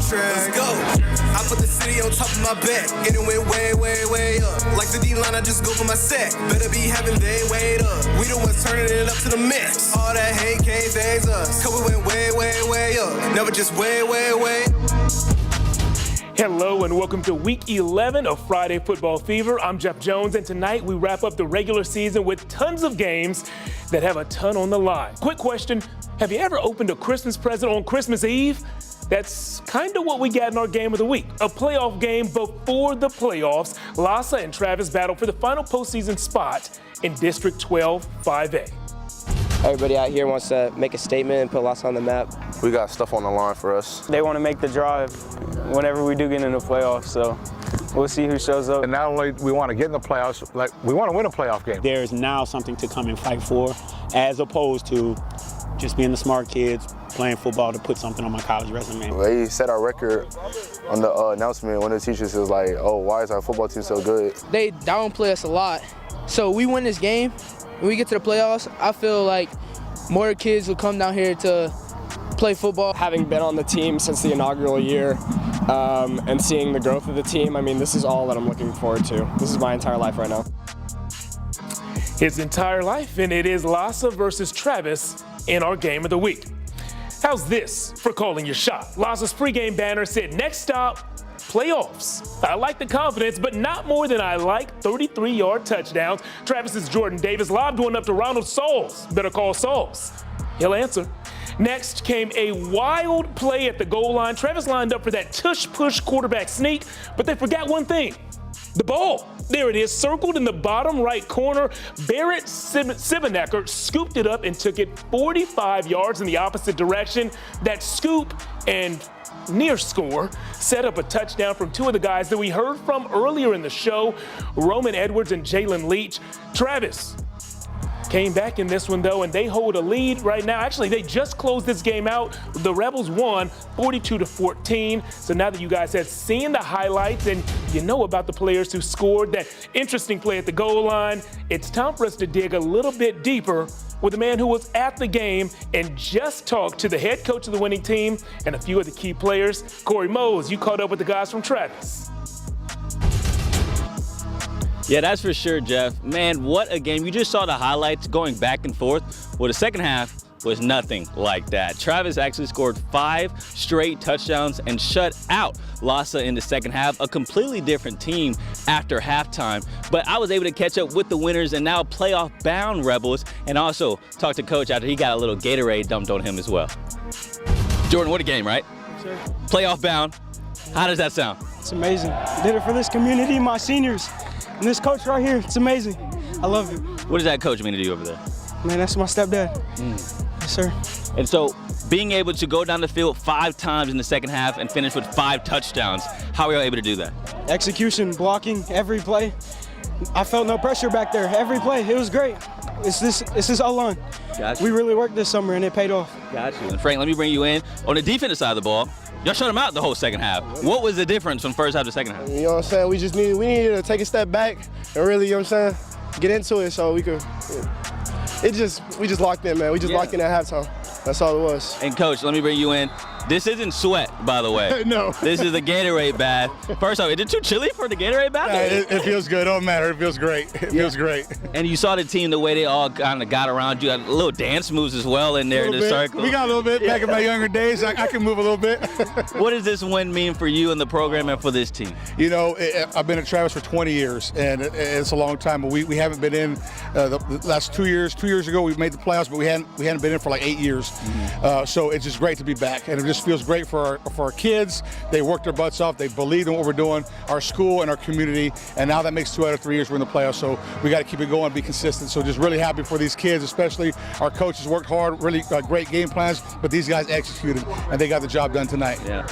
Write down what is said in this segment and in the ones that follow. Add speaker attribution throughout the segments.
Speaker 1: track. Let's go. I put the city on top of my back, and it went way, way, way up. Like the D-line, I just go for my sack. Better be having they weighed up. We the ones turning it up to the max. All that hate can't phase us. Cause we went way, way, way up. Never just way, way, way.
Speaker 2: Hello and welcome to Week 11 of Friday Football Fever. I'm Jeff Jones, and tonight we wrap up the regular season with tons of games that have a ton on the line. Quick question, have you ever opened a Christmas present on Christmas Eve? That's kind of what we got in our game of the week. A playoff game before the playoffs. Lassa and Travis battle for the final postseason spot in District 12 5A.
Speaker 3: Everybody out here wants to make a statement and put Lassa on the map.
Speaker 4: We got stuff on the line for us.
Speaker 5: They want to make the drive whenever we do get in the playoffs, so we'll see who shows up.
Speaker 6: And not only we want to get in the playoffs, like we want to win a playoff game.
Speaker 7: There's now something to come and fight for, as opposed to just being the smart kids playing football to put something on my college resume.
Speaker 4: They set our record on the announcement. One of the teachers was like, oh, why is our football team so good?
Speaker 8: They downplay us a lot. So we win this game, when we get to the playoffs, I feel like more kids will come down here to play football.
Speaker 9: Having been on the team since the inaugural year and seeing the growth of the team, I mean, this is all that I'm looking forward to. This is my entire life right now.
Speaker 2: His entire life, and it is Lassa versus Travis in our game of the week. How's this for calling your shot? Lassa's pregame banner said, next stop, playoffs. I like the confidence, but not more than I like 33-yard touchdowns. Travis's Jordan Davis lobbed one up to Ronald Sauls. Better call Sauls. He'll answer. Next came a wild play at the goal line. Travis lined up for that tush-push quarterback sneak, but they forgot one thing. The ball. There it is, circled in the bottom right corner. Barrett Sibenecker scooped it up and took it 45 yards in the opposite direction. That scoop and near score set up a touchdown from two of the guys that we heard from earlier in the show, Roman Edwards and Jalen Leach. Travis came back in this one, though, and they hold a lead right now. Actually, they just closed this game out. The Rebels won 42-14. So now that you guys have seen the highlights and you know about the players who scored that interesting play at the goal line, it's time for us to dig a little bit deeper with a man who was at the game and just talked to the head coach of the winning team and a few of the key players. Cory Mose, you caught up with the guys from Travis.
Speaker 10: Yeah, that's for sure, Jeff. Man, what a game. You just saw the highlights going back and forth. Well, the second half was nothing like that. Travis actually scored 5 straight touchdowns and shut out Lassa in the second half, a completely different team after halftime. But I was able to catch up with the winners and now playoff-bound Rebels, and also talk to Coach after he got a little Gatorade dumped on him as well. Jordan, what a game, right?
Speaker 11: Sure.
Speaker 10: Playoff-bound. How does that sound?
Speaker 11: It's amazing. Did it for this community, my seniors. And this coach right here, it's amazing. I love it.
Speaker 10: What does that coach mean to you over there?
Speaker 11: Man, that's my stepdad. Yes, sir.
Speaker 10: And so being able to go down the field 5 times in the second half and finish with 5 touchdowns, how are you able to do that?
Speaker 11: Execution, blocking, every play. I felt no pressure back there. Every play, it was great. It's this all on.
Speaker 10: Gotcha.
Speaker 11: We really worked this summer and it paid off.
Speaker 10: Got you. And Frank, let me bring you in. On the defensive side of the ball, y'all shut them out the whole second half. What was the difference from first half to second half?
Speaker 12: You know what I'm saying? We needed to take a step back and really, you know what I'm saying, get into it so we could. We just locked in, man. We just locked in at halftime. That's all it was.
Speaker 10: And Coach, let me bring you in. This isn't sweat, by the way.
Speaker 12: No.
Speaker 10: This is the Gatorade bath. First off, is it too chilly for the Gatorade bath?
Speaker 6: Yeah, it feels good. It don't matter. It feels great. It feels great.
Speaker 10: And you saw the team, the way they all kind of got around you. Had little dance moves as well in there in the circle.
Speaker 6: We got a little bit back in my younger days. I can move a little bit.
Speaker 10: What does this win mean for you and the program and for this team?
Speaker 6: You know, I've been at Travis for 20 years, and it's a long time. But we haven't been in the last 2 years. 2 years ago, we made the playoffs, but we hadn't been in for like 8 years. So it's just great to be back, and it just feels great for our kids. They worked their butts off. They believed in what we're doing, our school and our community, and now that makes 2 out of 3 years we're in the playoffs. So we got to keep it going, be consistent. So just really happy for these kids, especially our coaches worked hard, really great game plans, but these guys executed, and they got the job done tonight.
Speaker 10: Yeah.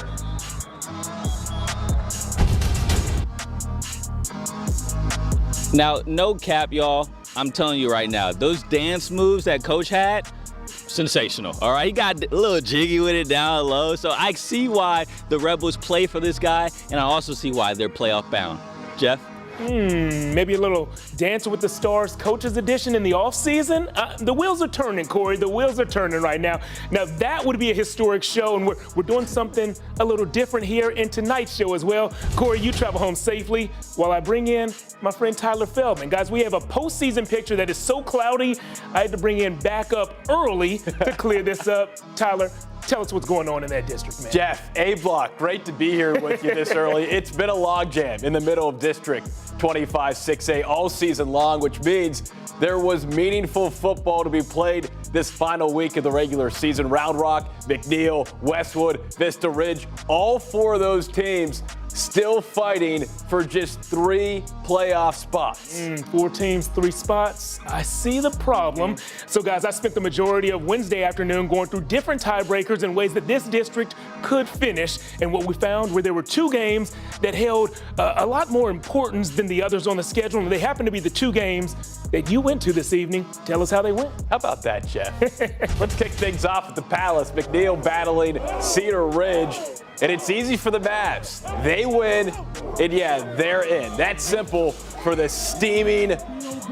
Speaker 10: Now, no cap, y'all. I'm telling you right now, those dance moves that Coach had, sensational. All right, he got a little jiggy with it down low. So I see why the Rebels play for this guy, and I also see why they're playoff bound. Jeff?
Speaker 2: Maybe a little Dance with the Stars coaches edition in the offseason? The wheels are turning, Corey. The wheels are turning right now. Now, that would be a historic show, and we're doing something a little different here in tonight's show as well. Corey, you travel home safely while I bring in my friend Tyler Feldman. Guys, we have a postseason picture that is so cloudy, I had to bring in backup early to clear this up. Tyler, tell us what's going on in that district, man.
Speaker 13: Jeff, A-Block, great to be here with you this early. It's been a logjam in the middle of District 25-6A all season long, which means there was meaningful football to be played this final week of the regular season. Round Rock, McNeil, Westwood, Vista Ridge, all four of those teams still fighting for just 3 playoff spots.
Speaker 2: 4 teams, 3 spots. I see the problem. So, guys, I spent the majority of Wednesday afternoon going through different tiebreakers and ways that this district could finish. And what we found were there were 2 games that held a lot more importance than the others on the schedule. And they happen to be the 2 games that you went to this evening. Tell us how they went.
Speaker 13: How about that, Jeff? Let's kick things off at the Palace. McNeil battling Cedar Ridge. And it's easy for the Mavs. They win, and yeah, they're in. That's simple for the steaming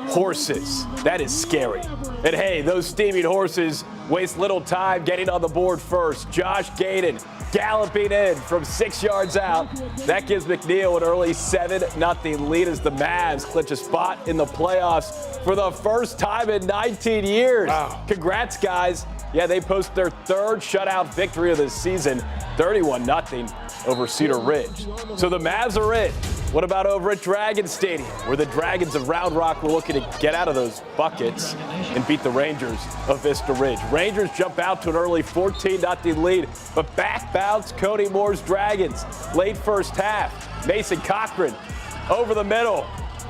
Speaker 13: horses. That is scary. And hey, those steaming horses waste little time getting on the board first. Josh Gaden galloping in from 6 yards out. That gives McNeil an early 7-0 lead as the Mavs clinch a spot in the playoffs for the first time in 19 years.
Speaker 2: Wow.
Speaker 13: Congrats, guys. Yeah, they post their 3rd shutout victory of the season, 31-0 over Cedar Ridge. So the Mavs are in. What about over at Dragon Stadium, where the Dragons of Round Rock were looking to get out of those buckets and beat the Rangers of Vista Ridge? Rangers jump out to an early 14-0 lead, but back bounce Cody Moore's Dragons. Late first half, Mason Cochran over the middle.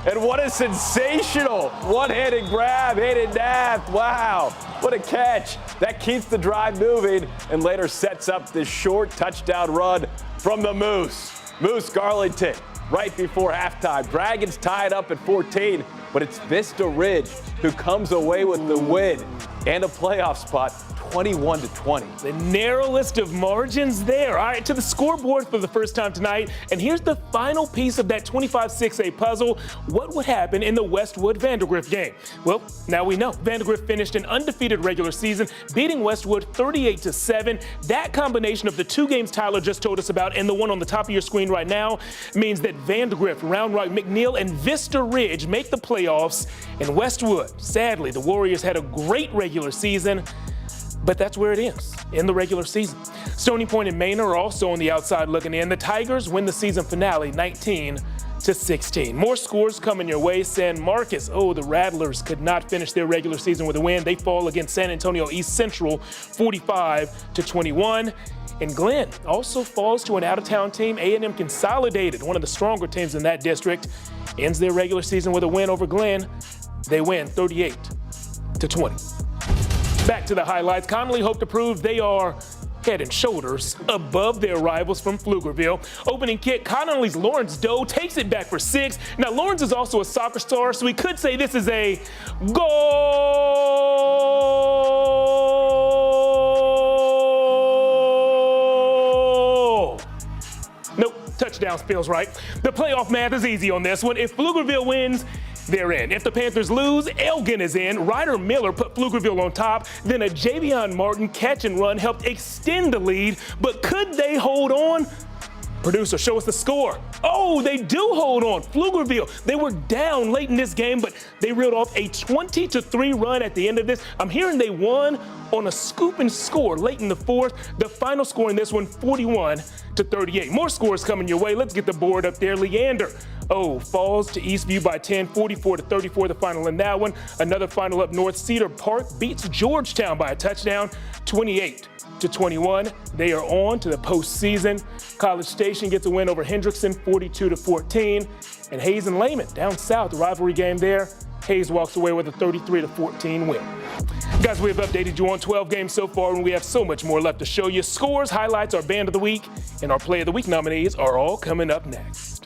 Speaker 13: And what a sensational one-handed grab, Hayden Naft. Wow, what a catch. That keeps the drive moving and later sets up this short touchdown run from the Moose. Moose Garlington right before halftime. Dragons tied up at 14, but it's Vista Ridge who comes away with the win and a playoff spot, 21-20.
Speaker 2: The narrowest of margins there. All right, to the scoreboard for the first time tonight. And here's the final piece of that 25-6A puzzle. What would happen in the Westwood-Vandergrift game? Well, now we know. Vandergrift finished an undefeated regular season, beating Westwood 38-7. That combination of the 2 games Tyler just told us about and the one on the top of your screen right now means that Vandergrift, Round Rock, McNeil, and Vista Ridge make the playoffs. And Westwood, sadly, the Warriors had a great regular season, but that's where it ends, in the regular season. Stony Point and Manor are also on the outside looking in. The Tigers win the season finale 19-16. More scores coming your way. San Marcos, the Rattlers could not finish their regular season with a win. They fall against San Antonio East Central 45-21. And Glenn also falls to an out-of-town team. A&M Consolidated, one of the stronger teams in that district, ends their regular season with a win over Glenn. They win 38-20. Back to the highlights. Connolly hope to prove they are head and shoulders above their rivals from Pflugerville. Opening kick, Connolly's Lawrence Doe takes it back for 6. Now, Lawrence is also a soccer star, so we could say this is a goal. Nope, touchdown feels right. The playoff math is easy on this one. If Pflugerville wins, they're in. If the Panthers lose, Elgin is in. Ryder Miller put Pflugerville on top. Then a Javion Martin catch and run helped extend the lead. But could they hold on? Producer, show us the score. Oh, they do hold on. Pflugerville, they were down late in this game, but they reeled off a 20-3 run at the end of this. I'm hearing they won on a scoop and score late in the 4th. The final score in this one, 41-38. More scores coming your way. Let's get the board up there. Leander, falls to Eastview by 10, 44-34, the final in that one. Another final up north, Cedar Park beats Georgetown by a touchdown, 28-21. They are on to the postseason. College Station gets a win over Hendrickson, 42-14. And Hayes and Lehman down south, the rivalry game there. Hayes walks away with a 33-14 win. Guys, we have updated you on 12 games so far, and we have so much more left to show you. Scores, highlights, our Band of the Week, and our Play of the Week nominees are all coming up next.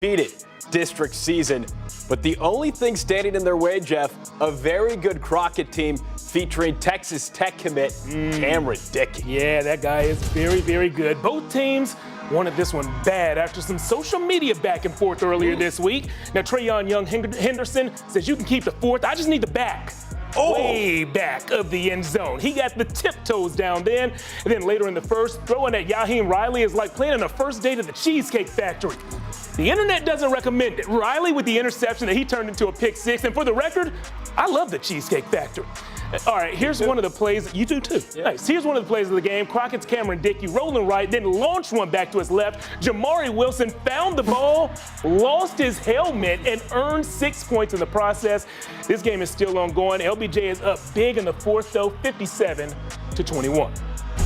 Speaker 13: undefeated district season. But the only thing standing in their way, Jeff, a very good Crockett team featuring Texas Tech commit Cameron Dickey.
Speaker 2: Yeah, that guy is very, very good. Both teams wanted this one bad after some social media back and forth earlier this week. Now, Trayon Young Henderson says you can keep the fourth. I just need the back. Way back of the end zone. He got the tiptoes down then. And then later in the first, throwing at Yaheem Riley is like playing on a first date at the Cheesecake Factory. The internet doesn't recommend it. Riley with the interception that he turned into a pick six. And for the record, I love the Cheesecake Factory. All right, here's one of the plays. You do too. Yeah. Nice. Here's one of the plays of the game. Crockett's Cameron Dickey rolling right, then launched one back to his left. Jamari Wilson found the ball, lost his helmet, and earned 6 points in the process. This game is still ongoing. LBJ is up big in the fourth, though, 57-21.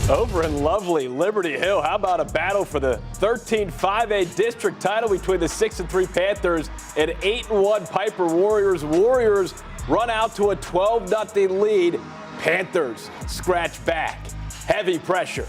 Speaker 13: Over in lovely Liberty Hill, how about a battle for the 13-5A district title between the 6-3 Panthers and 8-1 Piper Warriors. Warriors run out to a 12-0 lead. Panthers scratch back. Heavy pressure.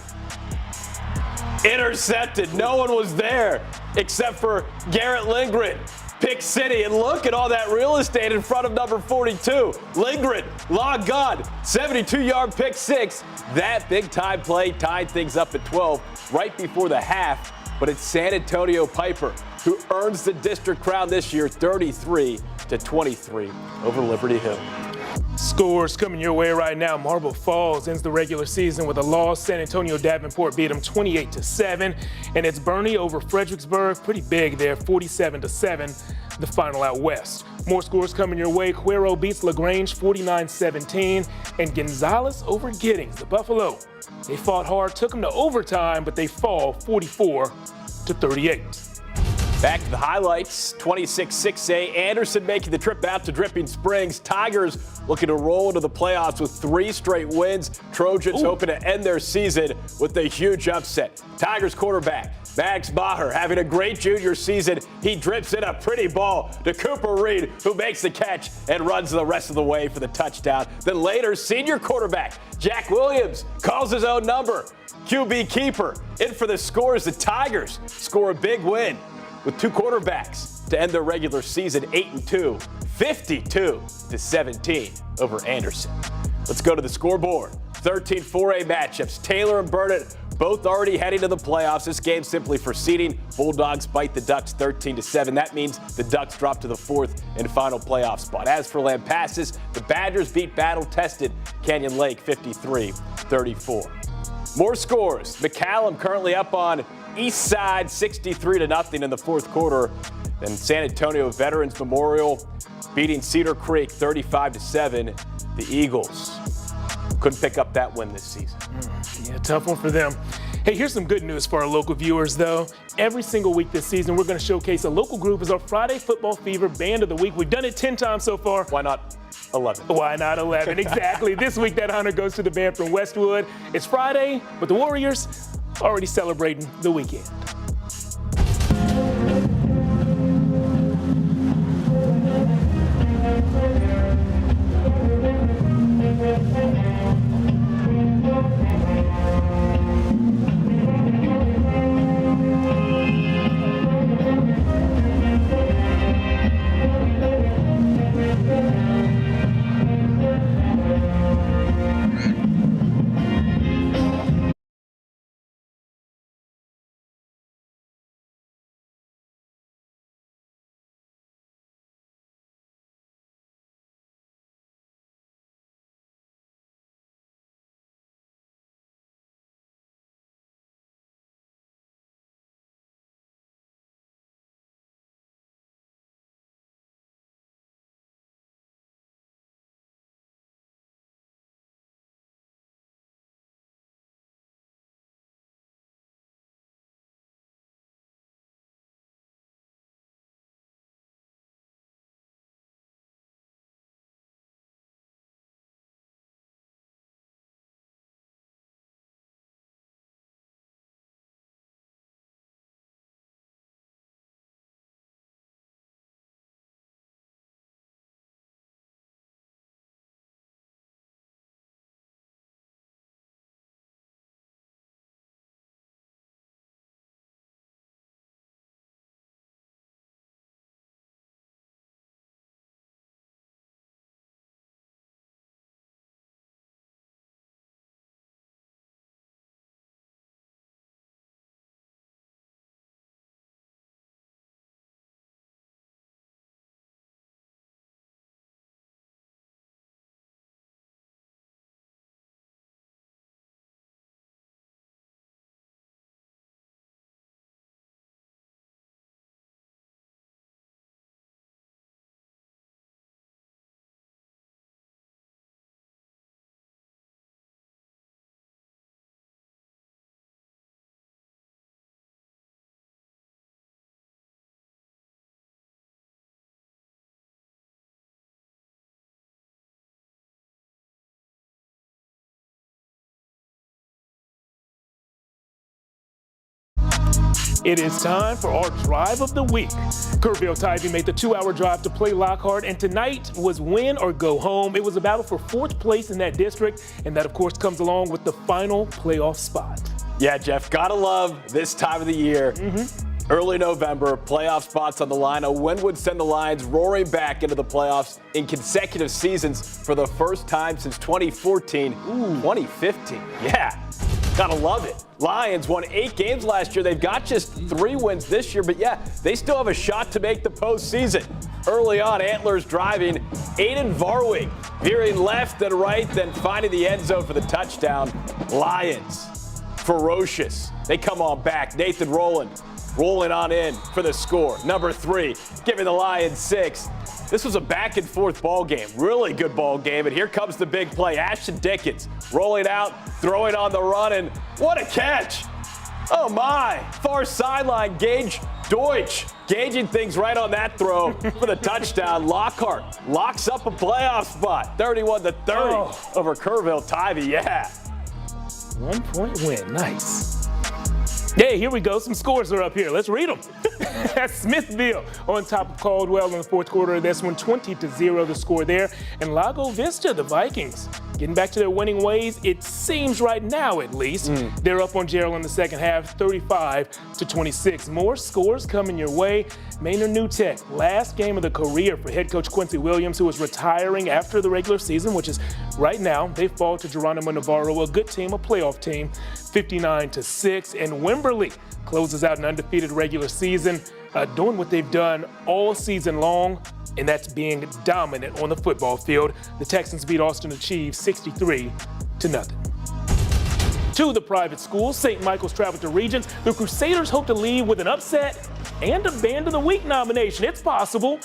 Speaker 13: Intercepted. No one was there except for Garrett Lindgren. Pick City, and look at all that real estate in front of number 42. Lindgren, long gone, 72-yard pick six. That big-time play tied things up at 12 right before the half, but it's San Antonio Piper who earns the district crown this year, 33-23 over Liberty Hill.
Speaker 2: Scores coming your way right now. Marble Falls ends the regular season with a loss. San Antonio Davenport beat them 28-7. And it's Bernie over Fredericksburg. Pretty big there, 47-7, the final out west. More scores coming your way. Cuero beats LaGrange 49-17. And Gonzales over Giddings. The Buffalo, they fought hard, took them to overtime, but they fall 44-38.
Speaker 13: Back to the highlights, 26-6A. Anderson making the trip out to Dripping Springs. Tigers looking to roll into the playoffs with 3 straight wins. Trojans hoping to end their season with a huge upset. Tigers quarterback Max Maher having a great junior season. He drips in a pretty ball to Cooper Reed, who makes the catch and runs the rest of the way for the touchdown. Then later, senior quarterback Jack Williams calls his own number. QB keeper in for the score as the Tigers score a big win with 2 quarterbacks to end their regular season 8-2, 52-17 over Anderson. Let's go to the scoreboard. 13-4A matchups. Taylor and Burnett both already heading to the playoffs. This game simply for seeding. Bulldogs bite the Ducks 13-7. That means the Ducks drop to the 4th and final playoff spot. As for Lampasas, the Badgers beat battle-tested Canyon Lake 53-34. More scores. McCallum currently up on East Side 63-0 in the fourth quarter. Then San Antonio Veterans Memorial beating Cedar Creek 35-7. The Eagles couldn't pick up that win this season.
Speaker 2: Yeah, tough one for them. Hey, here's some good news for our local viewers, though. Every single week this season, we're going to showcase a local group as our Friday Football Fever Band of the Week. We've done it 10 times so far.
Speaker 13: Why not 11?
Speaker 2: Why not 11? Exactly. This week, that honor goes to the band from Westwood. It's Friday, but the Warriors already celebrating the weekend. It is time for our drive of the week. Kerrville-Tivy made the 2-hour drive to play Lockhart, and tonight was win or go home. It was a battle for 4th place in that district, and that, of course, comes along with the final playoff spot.
Speaker 13: Yeah, Jeff, gotta love this time of the year. Early November, playoff spots on the line. A win would send the Lions roaring back into the playoffs in consecutive seasons for the first time since 2014. 2015, yeah. Gotta love it. Lions won 8 games last year. They've got just 3 wins this year, but yeah, they still have a shot to make the postseason. Early on, Antlers driving. Aiden Varwig veering left and right, then finding the end zone for the touchdown. Lions, ferocious. They come on back. Nathan Rowland rolling on in for the score. Number 3, giving the Lions 6. This was a back-and-forth ball game. Really good ball game, and here comes the big play. Ashton Dickens rolling out, throwing on the run, and what a catch! Oh my! Far sideline, Gage Deutsch gauging things right on that throw for the touchdown. Lockhart locks up a playoff spot, 31-30 over Kerrville-Tivy. Yeah.
Speaker 2: 1-point win. Nice. Hey, here we go. Some scores are up here. Let's read them. Smithville on top of Caldwell in the 4th quarter of this one, 20-0 the score there. And Lago Vista, the Vikings, getting back to their winning ways, it seems right now at least. They're up on Gerald in the second half, 35-26. More scores coming your way. Maynard New Tech, last game of the career for head coach Quincy Williams, who is retiring after the regular season, which is right now. They fall to Geronimo Navarro, a good team, a playoff team, 59-6. And Wimberley closes out an undefeated regular season, doing what they've done all season long, and that's being dominant on the football field. The Texans beat Austin Achieves 63-0. To the private schools, St. Michael's traveled to Regents. The Crusaders hope to leave with an upset and a Band of the Week nomination. It's possible,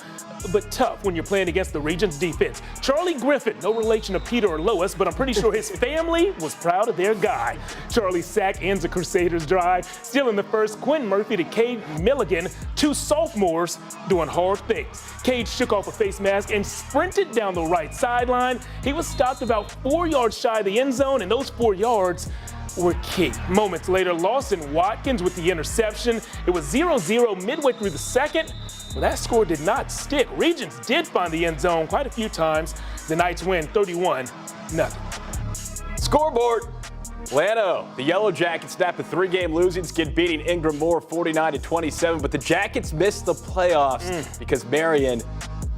Speaker 2: but tough when you're playing against the Regents defense. Charlie Griffin, no relation to Peter or Lois, but I'm pretty sure his family was proud of their guy. Charlie's sack ends the Crusaders' drive. Still in the first, Quinn Murphy to Cade Milligan, 2 sophomores doing hard things. Cade shook off a face mask and sprinted down the right sideline. He was stopped about 4 yards shy of the end zone, and those 4 yards were key. Moments later, Lawson Watkins with the interception. It was 0-0 midway through the second. Well, that score did not stick. Regents did find the end zone quite a few times. The Knights win 31-0.
Speaker 13: Scoreboard. Lano, the Yellow Jackets snap a 3-game losing skid, beating Ingram Moore 49-27, but the Jackets missed the playoffs because Marion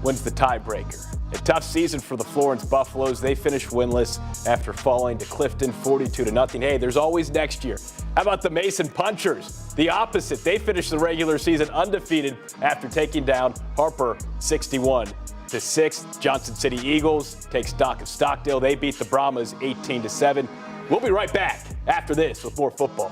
Speaker 13: wins the tiebreaker. A tough season for the Florence Buffaloes. They finished winless after falling to Clifton 42-0. Hey, there's always next year. How about the Mason Punchers? The opposite. They finished the regular season undefeated after taking down Harper 61-6. Johnson City Eagles take stock of Stockdale. They beat the Brahmas 18-7. We'll be right back after this with more football.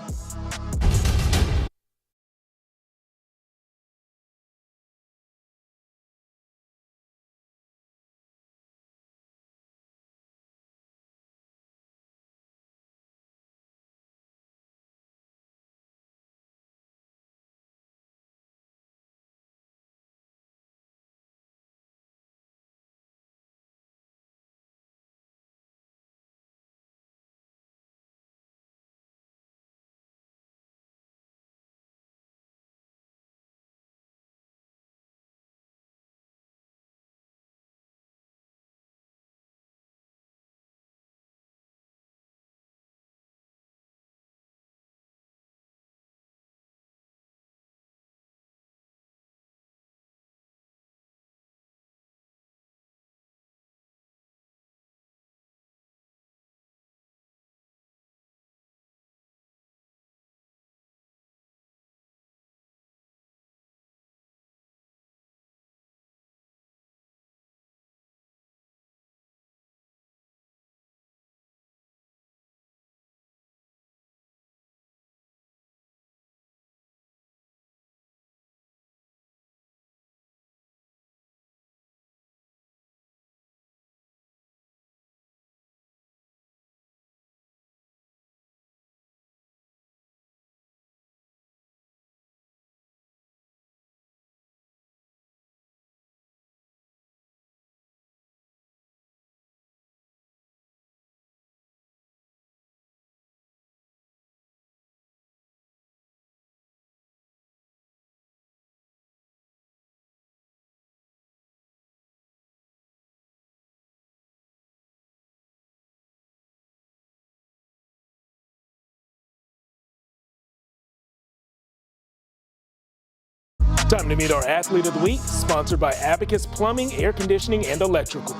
Speaker 2: Time to meet our Athlete of the Week, sponsored by Abacus Plumbing, Air Conditioning, and Electrical.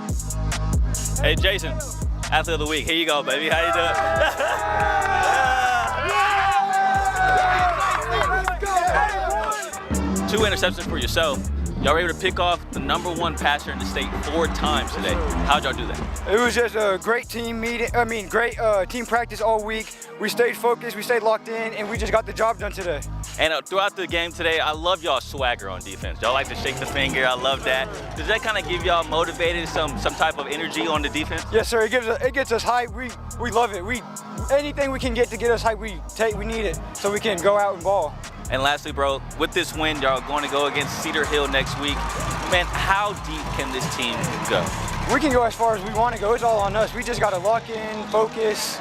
Speaker 10: Hey, Jason, Athlete of the Week. Here you go, baby. How you doing? 2 interceptions for yourself. Y'all were able to pick off the #1 passer in the state 4 times today. How'd y'all do that?
Speaker 14: It was just a great team meeting. Great team practice all week. We stayed focused, we stayed locked in, and we just got the job done today.
Speaker 10: And throughout the game today, I love y'all's swagger on defense. Y'all like to shake the finger. I love that. Does that kind of give y'all motivated, some type of energy on the defense?
Speaker 14: Yes, sir. It gets us hype. We love it. Anything we can get to get us hype, we need it so we can go out and ball.
Speaker 10: And lastly, bro, with this win, y'all going to go against Cedar Hill next week. Man, how deep can this team go?
Speaker 14: We can go as far as we want to go. It's all on us. We just got to lock in, focus,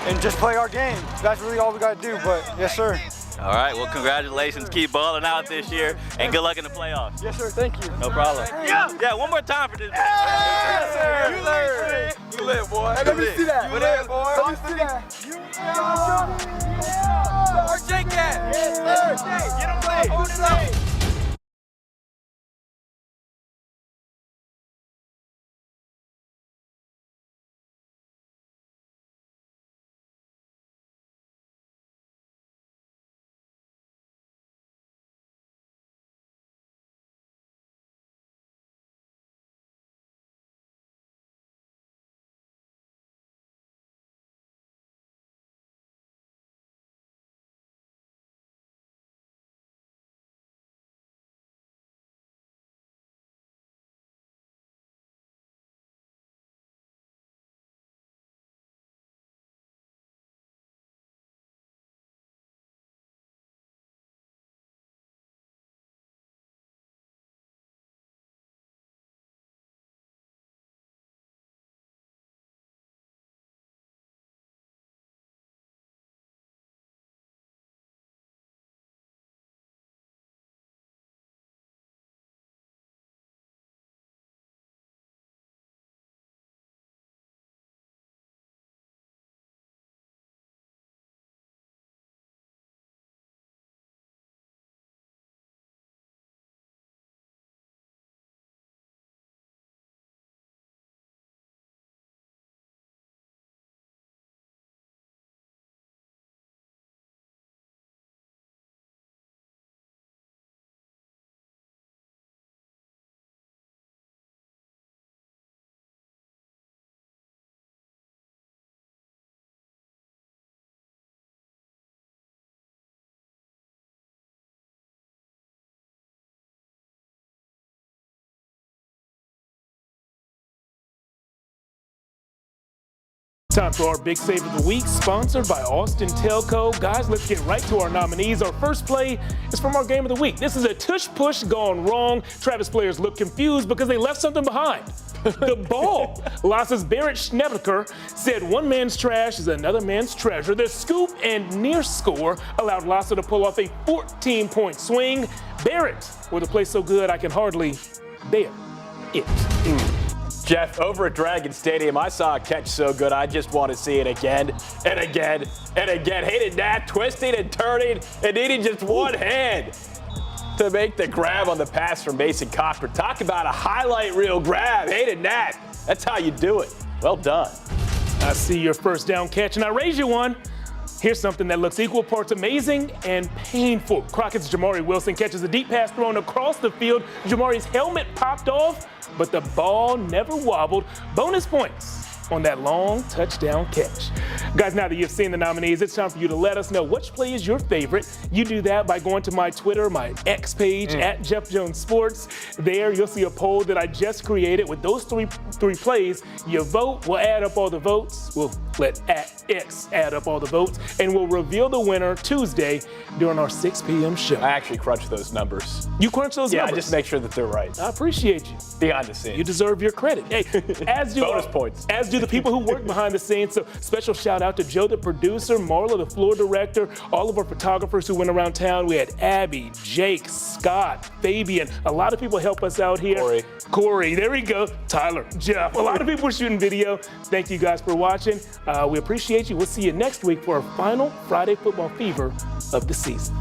Speaker 14: and just play our game. That's really all we got to do, but yes, sir.
Speaker 10: All right, well, congratulations. Keep balling out this year, and good luck in the playoffs.
Speaker 14: Yes, sir. Thank you.
Speaker 10: No problem. Yeah, one more time for this.
Speaker 14: Yes, sir. You lit, boy. Hey, let me see that. You lit, boy. Let me see that. Where's Jake at? Yes, sir. Get him played. Hold it up.
Speaker 2: Time for our Big Save of the Week, sponsored by Austin Telco. Guys, let's get right to our nominees. Our first play is from our Game of the Week. This is a tush-push gone wrong. Travis players look confused because they left something behind. The ball. Lasse's Barrett Schneeberger said one man's trash is another man's treasure. The scoop and near score allowed Lasse to pull off a 14-point swing. Barrett, with a play so good I can hardly bear it.
Speaker 13: Jeff, over at Dragon Stadium, I saw a catch so good, I just want to see it again and again and again. Hayden Nat twisting and turning and needing just one hand to make the grab on the pass from Mason Cochran. Talk about a highlight reel grab. Hayden Nat, that's how you do it. Well done.
Speaker 2: I see your first down catch, and I raise you one. Here's something that looks equal parts amazing and painful. Crockett's Jamari Wilson catches a deep pass thrown across the field. Jamari's helmet popped off, but the ball never wobbled. Bonus points on that long touchdown catch. Guys, now that you've seen the nominees, it's time for you to let us know which play is your favorite. You do that by going to my Twitter, my X page, at Jeff Jones Sports. There, you'll see a poll that I just created with those three plays. You vote, we'll add up all the votes. We'll let X add up all the votes, and we'll reveal the winner Tuesday during our 6 p.m. show.
Speaker 13: I actually crunch those numbers.
Speaker 2: You crunch those numbers?
Speaker 13: Yeah, just make sure that they're right.
Speaker 2: I appreciate you.
Speaker 13: Behind the scenes.
Speaker 2: You deserve your credit. Hey, as do
Speaker 13: bonus points.
Speaker 2: As do the people who work behind the scenes. So special shout out to Joe, the producer, Marla, the floor director, all of our photographers who went around town. We had Abby, Jake, Scott, Fabian. A lot of people help us out here. Corey, there we go. Tyler, Jeff. A lot of people shooting video. Thank you guys for watching. We appreciate you. We'll see you next week for our final Friday Football Fever of the season.